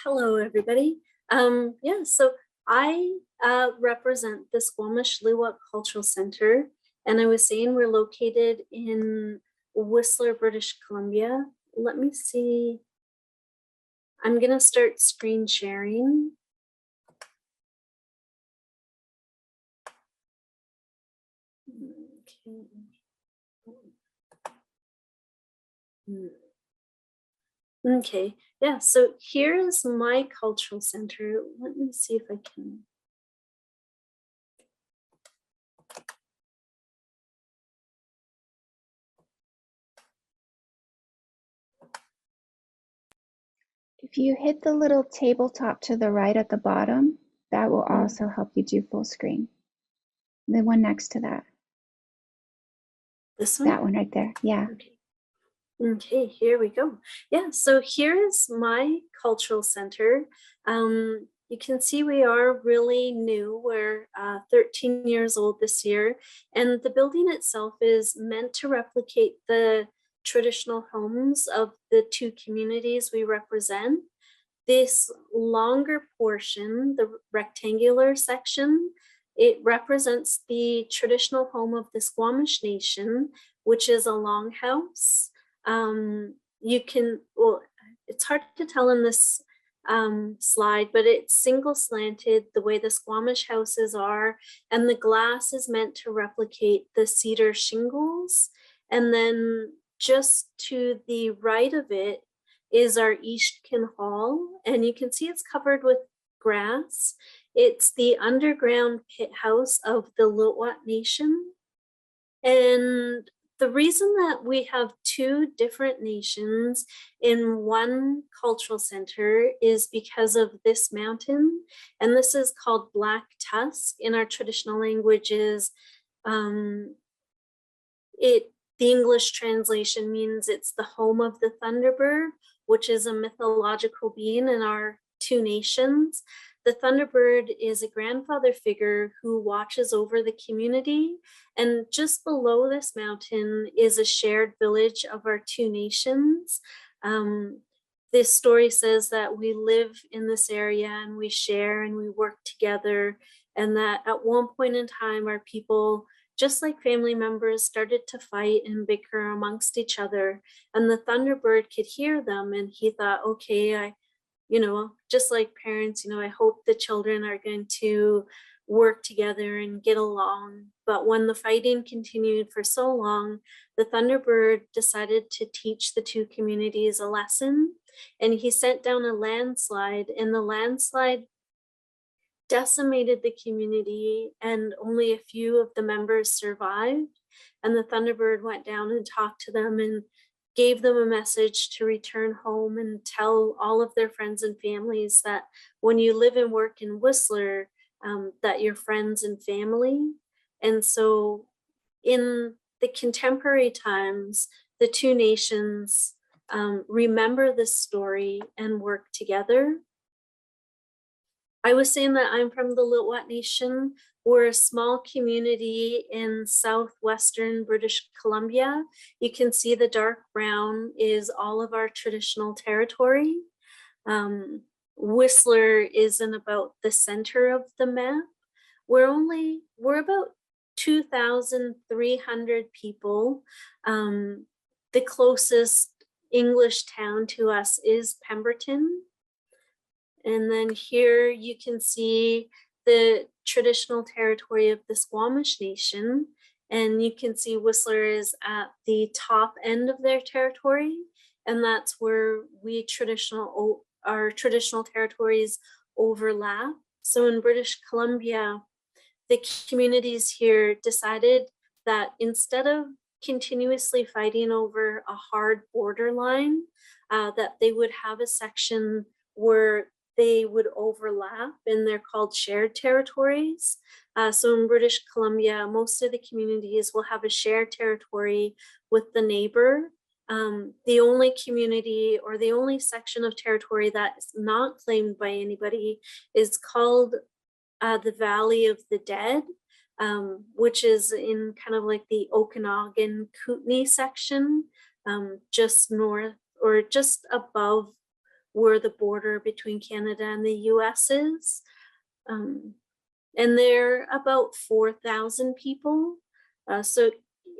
Hello, everybody. Yeah, so I represent the Squamish Lil'wat Cultural Center, and I was saying we're located in Whistler, British Columbia. Let me see. I'm gonna start screen sharing. Okay. Okay, yeah, so here is my cultural center. Let me see if I can. If you hit the little tabletop to the right at the bottom, that will also help you do full screen. The one next to that. This one? That one right there, yeah. Okay, here we go. Yeah, so here is my cultural center. You can see we are really new. We're 13 years old this year, and the building itself is meant to replicate the traditional homes of the two communities we represent. This longer portion, the rectangular section, it represents the traditional home of the Squamish Nation, which is a longhouse. You can, well, it's hard to tell in this slide, but it's single slanted the way the Squamish houses are, and the glass is meant to replicate the cedar shingles. And then just to the right of it is our Eastkin Hall, and you can see it's covered with grass. It's the underground pit house of the Lil'wat Nation. And the reason that we have two different nations in one cultural center is because of this mountain, and this is called Black Tusk. In our traditional languages, the English translation means it's the home of the Thunderbird, which is a mythological being in our two nations. The Thunderbird is a grandfather figure who watches over the community, and just below this mountain is a shared village of our two nations. This story says that we live in this area and we share and we work together, and that at one point in time our people, just like family members, started to fight and bicker amongst each other, and the Thunderbird could hear them, and he thought, okay, just like parents, I hope the children are going to work together and get along. But when the fighting continued for so long, the Thunderbird decided to teach the two communities a lesson, and he sent down a landslide, and the landslide decimated the community, and only a few of the members survived. And the Thunderbird went down and talked to them and gave them a message to return home and tell all of their friends and families that when you live and work in Whistler, that you're friends and family. And so in the contemporary times, the two nations remember this story and work together. I was saying that I'm from the Lil'wat Nation. We're a small community in southwestern British Columbia. You can see the dark brown is all of our traditional territory. Whistler is in about the center of the map. We're about 2,300 people. The closest English town to us is Pemberton. And then here you can see the traditional territory of the Squamish Nation. And you can see Whistler is at the top end of their territory. And that's where our traditional territories overlap. So in British Columbia, the communities here decided that instead of continuously fighting over a hard borderline, that they would have a section where they would overlap, and they're called shared territories. So in British Columbia, most of the communities will have a shared territory with the neighbor. The only community or the only section of territory that is not claimed by anybody is called the Valley of the Dead, which is in kind of like the Okanagan Kootenay section, just north or just above where the border between Canada and the US is. And they're about 4,000 people. So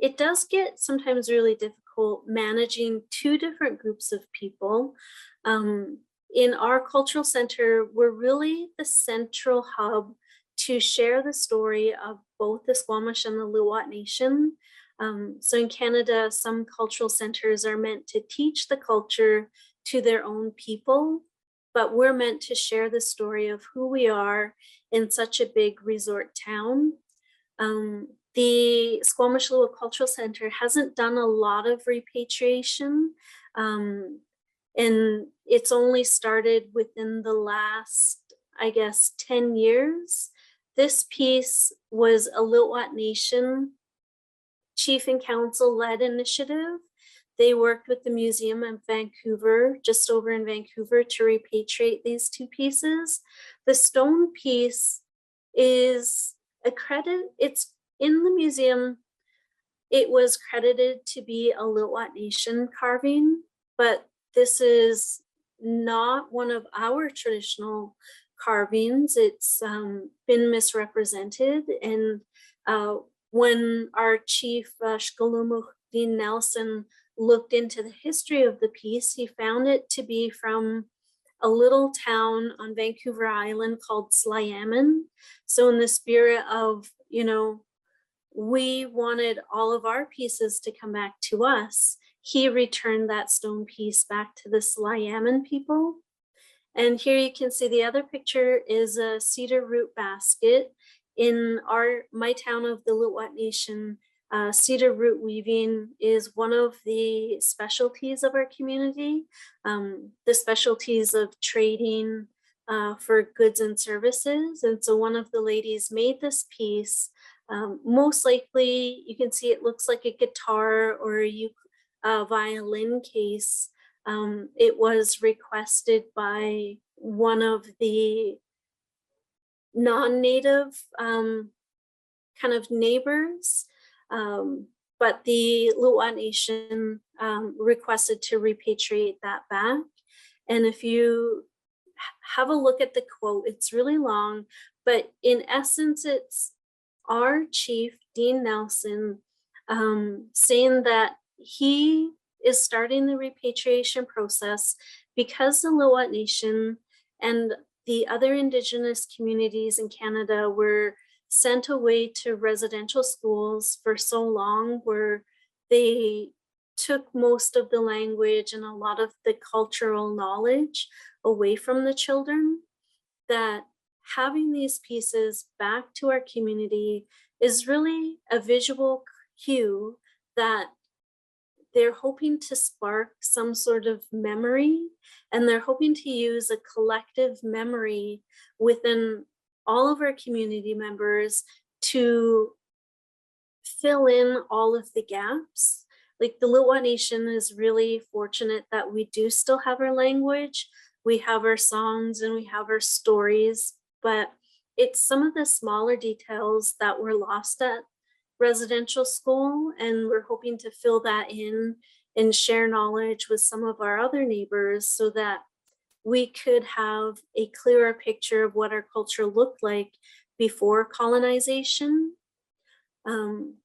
it does get sometimes really difficult managing two different groups of people. In our cultural center, we're really the central hub to share the story of both the Squamish and the Lil'wat Nation. So in Canada, some cultural centers are meant to teach the culture to their own people, but we're meant to share the story of who we are in such a big resort town. The Squamish Lil'wat Cultural Center hasn't done a lot of repatriation, and it's only started within the last, I guess, 10 years. This piece was a Lil'wat Nation Chief and Council led initiative. They worked with the museum in Vancouver, just over in Vancouver, to repatriate these two pieces. The stone piece is it's in the museum. It was credited to be a Lil'wat Nation carving, but this is not one of our traditional carvings. It's been misrepresented, and when our chief, Dean Nelson, looked into the history of the piece, he found it to be from a little town on Vancouver Island called Sliammon. So in the spirit of, you know, we wanted all of our pieces to come back to us, he returned that stone piece back to the Sliammon people. And here you can see the other picture is a cedar root basket. In my town of the Lil'wat Nation, cedar root weaving is one of the specialties of our community. The specialties of trading for goods and services. And so one of the ladies made this piece. Most likely, you can see it looks like a guitar or a violin case. It was requested by one of the non-native kind of neighbors, but the Lil'wat Nation requested to repatriate that back. And if you have a look at the quote, it's really long, but in essence, it's our chief, Dean Nelson, saying that he is starting the repatriation process because the Lil'wat Nation and the other Indigenous communities in Canada were sent away to residential schools for so long, where they took most of the language and a lot of the cultural knowledge away from the children, that having these pieces back to our community is really a visual cue that they're hoping to spark some sort of memory, and they're hoping to use a collective memory within all of our community members to fill in all of the gaps. Like the Lil'wat Nation is really fortunate that we do still have our language, we have our songs, and we have our stories, but it's some of the smaller details that were lost at residential school, and we're hoping to fill that in and share knowledge with some of our other neighbors so that we could have a clearer picture of what our culture looked like before colonization. And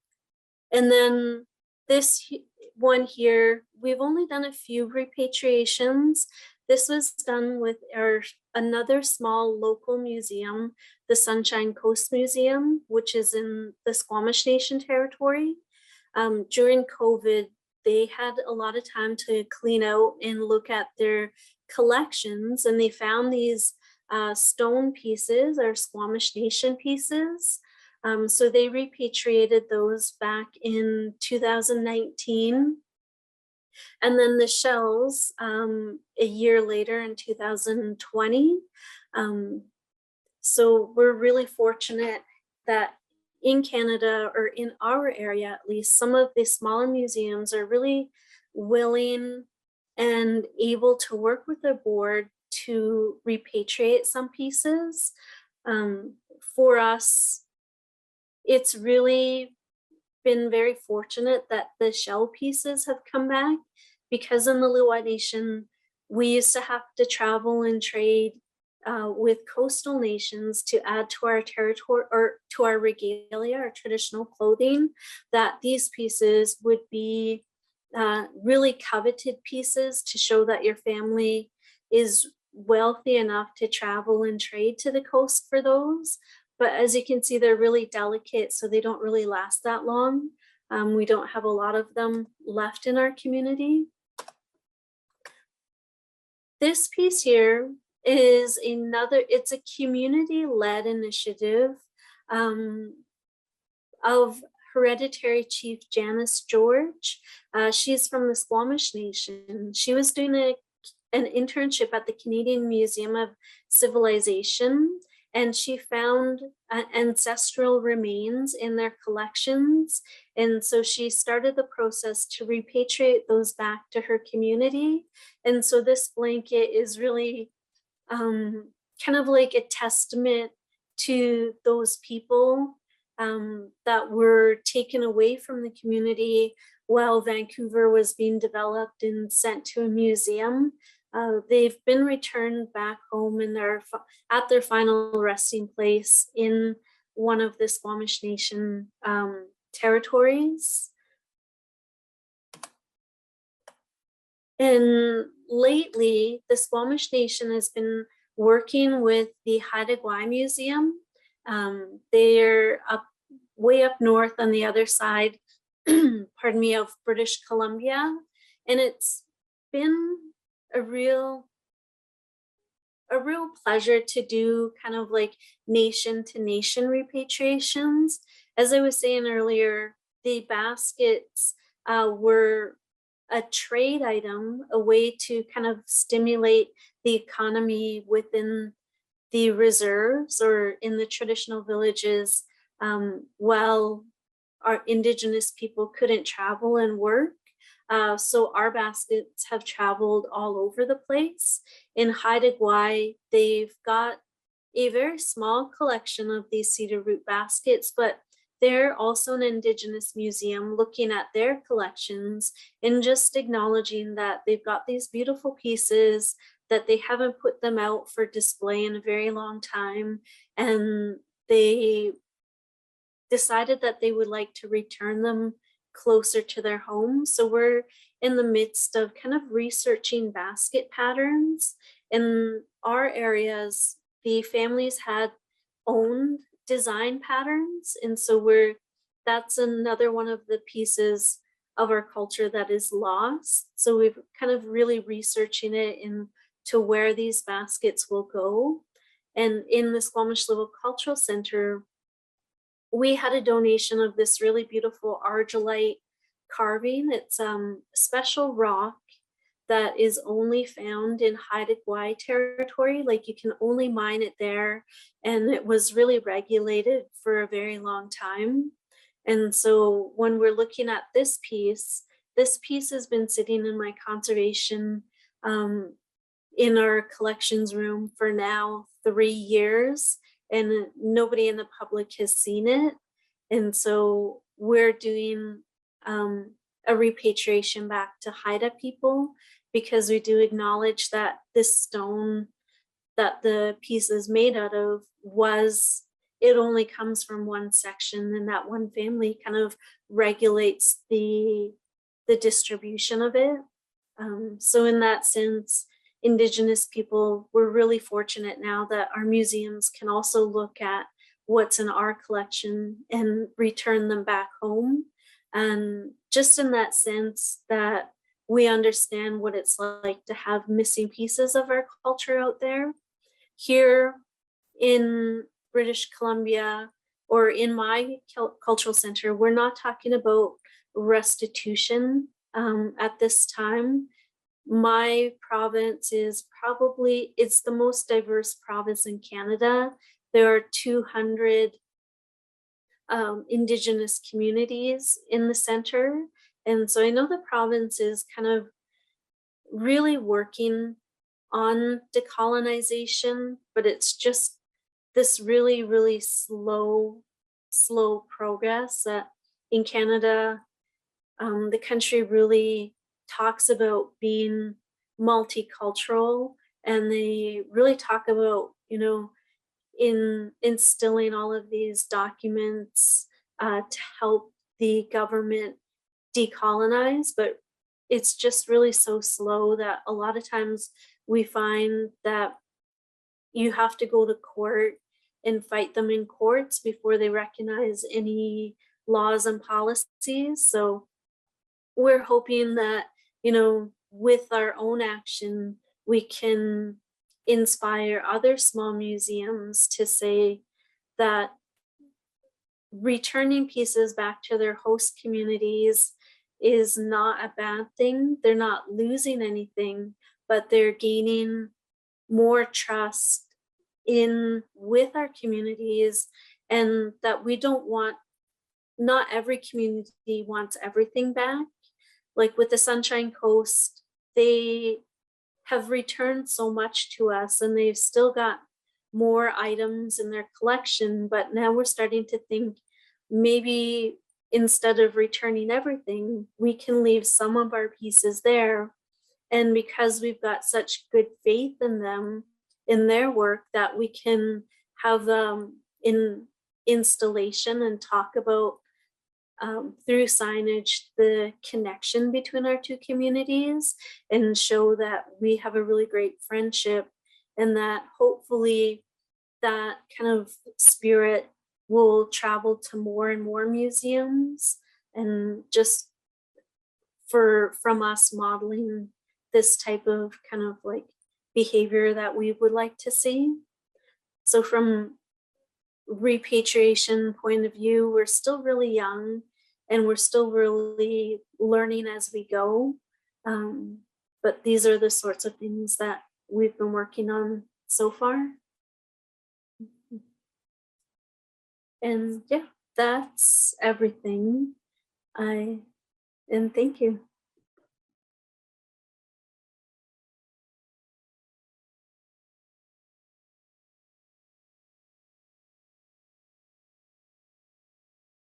then this one here, we've only done a few repatriations. This was done with another small local museum, the Sunshine Coast Museum, which is in the Squamish Nation territory. During COVID, they had a lot of time to clean out and look at their collections, and they found these stone pieces, or Squamish Nation pieces. So they repatriated those back in 2019. And then the shells a year later in 2020. So we're really fortunate that in Canada, or in our area at least, some of the smaller museums are really willing and able to work with the board to repatriate some pieces. For us, it's really been very fortunate that the shell pieces have come back, because in the Lil'wat Nation, we used to have to travel and trade with coastal nations to add to our territory or to our regalia, our traditional clothing, that these pieces would be really coveted pieces to show that your family is wealthy enough to travel and trade to the coast for those. But as you can see, they're really delicate, so they don't really last that long. We don't have a lot of them left in our community. This piece here is it's a community-led initiative of Hereditary Chief Janice George. She's from the Squamish Nation. She was doing an internship at the Canadian Museum of Civilization, and she found ancestral remains in their collections. And so she started the process to repatriate those back to her community. And so this blanket is really kind of like a testament to those people that were taken away from the community while Vancouver was being developed and sent to a museum. They've been returned back home and they're at their final resting place in one of the Squamish Nation territories. And lately, the Squamish Nation has been working with the Haida Gwaii Museum. They're way up north on the other side, pardon me, of British Columbia. And it's been a real pleasure to do kind of like nation to nation repatriations. As I was saying earlier, the baskets were a trade item, a way to kind of stimulate the economy within the reserves or in the traditional villages while our Indigenous people couldn't travel and work. So our baskets have traveled all over the place. In Haida Gwaii, they've got a very small collection of these cedar root baskets, but they're also an Indigenous museum looking at their collections and just acknowledging that they've got these beautiful pieces, that they haven't put them out for display in a very long time. And they decided that they would like to return them closer to their home. So we're in the midst of kind of researching basket patterns. In our areas, the families had owned design patterns. And so that's another one of the pieces of our culture that is lost. So we've kind of really researching it into where these baskets will go. And in the Squamish Lil'wat Cultural Center, we had a donation of this really beautiful argillite carving. It's a special rock that is only found in Haida Gwaii territory. Like you can only mine it there, and it was really regulated for a very long time. And so when we're looking at this piece has been sitting in my conservation in our collections room for now 3 years, and nobody in the public has seen it. And so we're doing a repatriation back to Haida people, because we do acknowledge that this stone that the piece is made out of it only comes from one section, and that one family kind of regulates the distribution of it. So in that sense, Indigenous people, we're really fortunate now that our museums can also look at what's in our collection and return them back home. And just in that sense that we understand what it's like to have missing pieces of our culture out there. Here in British Columbia, or in my cultural center, we're not talking about restitution at this time. My province is it's the most diverse province in Canada. There are 200 Indigenous communities in the center. And so I know the province is kind of really working on decolonization, but it's just this really, really slow progress. In Canada, the country really talks about being multicultural, and they really talk about, in instilling all of these documents to help the government decolonize, but it's just really so slow that a lot of times we find that you have to go to court and fight them in courts before they recognize any laws and policies. So we're hoping that, with our own action, we can inspire other small museums to say that returning pieces back to their host communities is not a bad thing. They're not losing anything, but they're gaining more trust in with our communities, and that we don't want, not every community wants everything back. Like with the Sunshine Coast, they have returned so much to us, and they've still got more items in their collection, but now we're starting to think maybe instead of returning everything, we can leave some of our pieces there. And because we've got such good faith in them, in their work, that we can have in installation and talk about through signage the connection between our two communities, and show that we have a really great friendship, and that hopefully that kind of spirit will travel to more and more museums, and just from us modeling this type of kind of like behavior that we would like to see. So from repatriation point of view, we're still really young and we're still really learning as we go. But these are the sorts of things that we've been working on so far. And yeah, that's everything. And thank you.